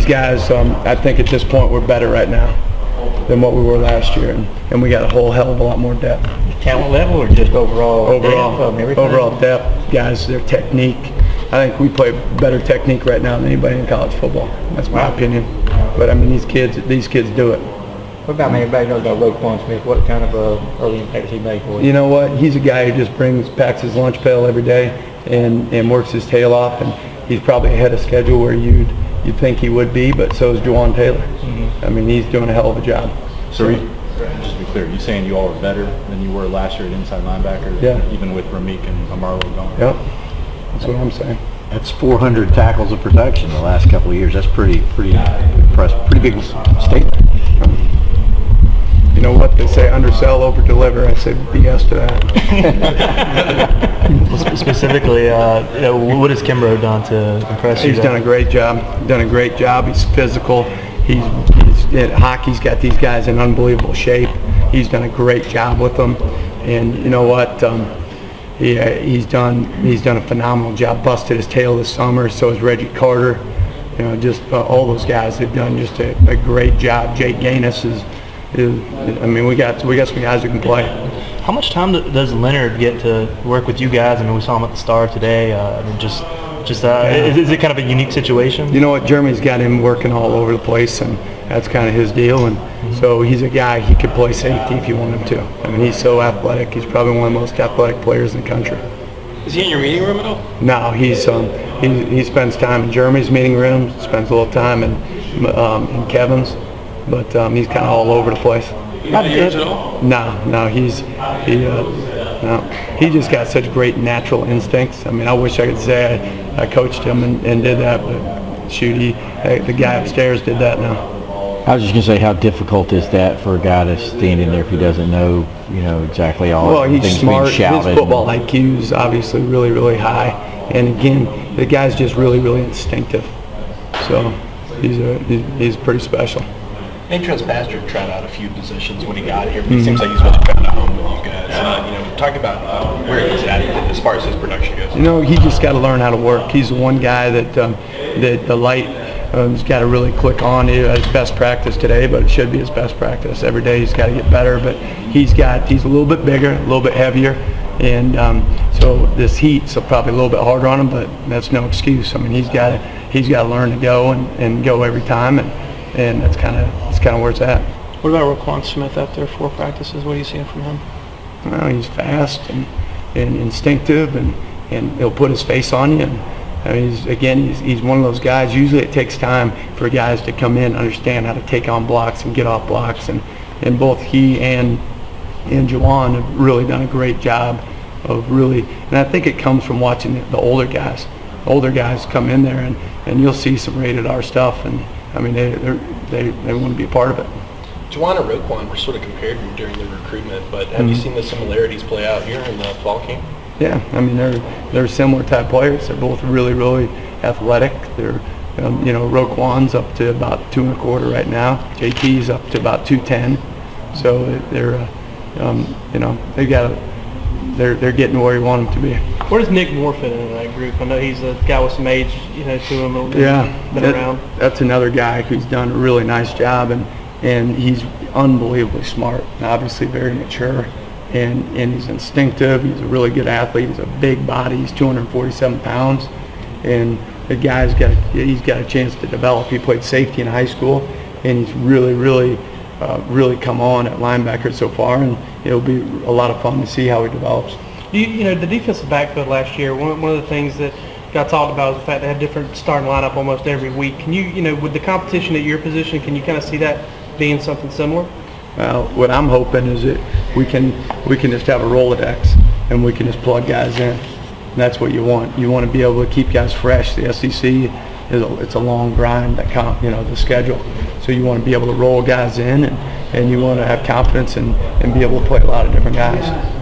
guys, I think at this point we're better right now than what we were last year, and we got a whole hell of a lot more depth. Talent level or just overall? Overall depth, guys, their technique. I think we play better technique right now than anybody in college football. That's my opinion. But I mean, these kids do it. What about, man, everybody knows about Roquan Smith? What kind of early impact does he make for you? You know what? He's a guy who just packs his lunch pail every day and works his tail off, and he's probably ahead of schedule where you'd think he would be, but so is Juwan Taylor. I mean, he's doing a hell of a job. So just to be clear, you saying you all are better than you were last year at inside linebacker? Yeah. Even with Ramik and Amarlo gone? Yep. That's what I'm saying. That's 400 tackles of protection the last couple of years. That's pretty impressive. Pretty big statement. You know what they say, undersell, over deliver. I say BS to that. Well, specifically, what has Kimbrough done to impress you? He's done a great job. He's physical. He's at hockey. He's got these guys in unbelievable shape. He's done a great job with them, and you know what? He's done a phenomenal job. Busted his tail this summer. So has Reggie Carter. You know, just all those guys have done just a great job. Jake Gaines is. I mean, we got some guys who can play. How much time does Leonard get to work with you guys? I mean, we saw him at the Star today. I mean, is it kind of a unique situation? You know what? Jeremy's got him working all over the place, and that's kind of his deal. And so he's a guy, he could play safety if you want him to. I mean, he's so athletic. He's probably one of the most athletic players in the country. Is he in your meeting room at all? No, he spends time in Jeremy's meeting room, spends a little time in Kevin's. But he's kind of all over the place. Not age at all? No, he just got such great natural instincts. I mean, I wish I could say I coached him and did that, but shoot, the guy upstairs did that now. I was just going to say, how difficult is that for a guy to stand in there if he doesn't know, exactly all well, the things smart. being shouted? His football IQ is obviously really, really high, and again, the guy's just really, really instinctive. So he's pretty special. Natron's Pastor tried out a few positions when he got here, but it seems like he's really found a home with you guys. Talk about where he's at as far as his production goes. You know, he just got to learn how to work. He's the one guy that the light has got to really click on. He has best practice today, but it should be his best practice. Every day he's got to get better, but he's a little bit bigger, a little bit heavier, and so this heat's probably a little bit harder on him, but that's no excuse. I mean, he's got to learn to go and go every time, and that's kind of where it's at. What about Roquan Smith after 4 practices? What are you seeing from him? Well, he's fast and instinctive, and he'll put his face on you. And I mean, he's one of those guys. Usually, it takes time for guys to come in, understand how to take on blocks and get off blocks, and both he and Juwan have really done a great job of really. And I think it comes from watching the older guys. Older guys come in there, and you'll see some rated R stuff, and I mean, they want to be a part of it. Juwan and Roquan were sort of compared during the recruitment, but have you seen the similarities play out here in the fall camp? Yeah, I mean, they're similar type players. They're both really, really athletic. They're, Roquan's up to about 2.25 right now. JT's up to about 210. So they're getting where you want them to be. Where does Nick Moore fit in that group? I know he's a guy with some age, to him. Been around. That's another guy who's done a really nice job, and he's unbelievably smart, and obviously very mature, and he's instinctive. He's a really good athlete. He's a big body. He's 247 pounds, and the guy's got a chance to develop. He played safety in high school, and he's really come on at linebacker so far, and it'll be a lot of fun to see how he develops. The defensive backfield last year, one of the things that got talked about was the fact they had different starting lineup almost every week. Can you, with the competition at your position, can you kind of see that being something similar? Well, what I'm hoping is that we can just have a Rolodex, and we can just plug guys in. And that's what you want. You want to be able to keep guys fresh. The SEC it's a long grind, the schedule. So you want to be able to roll guys in, and you want to have confidence and be able to play a lot of different guys.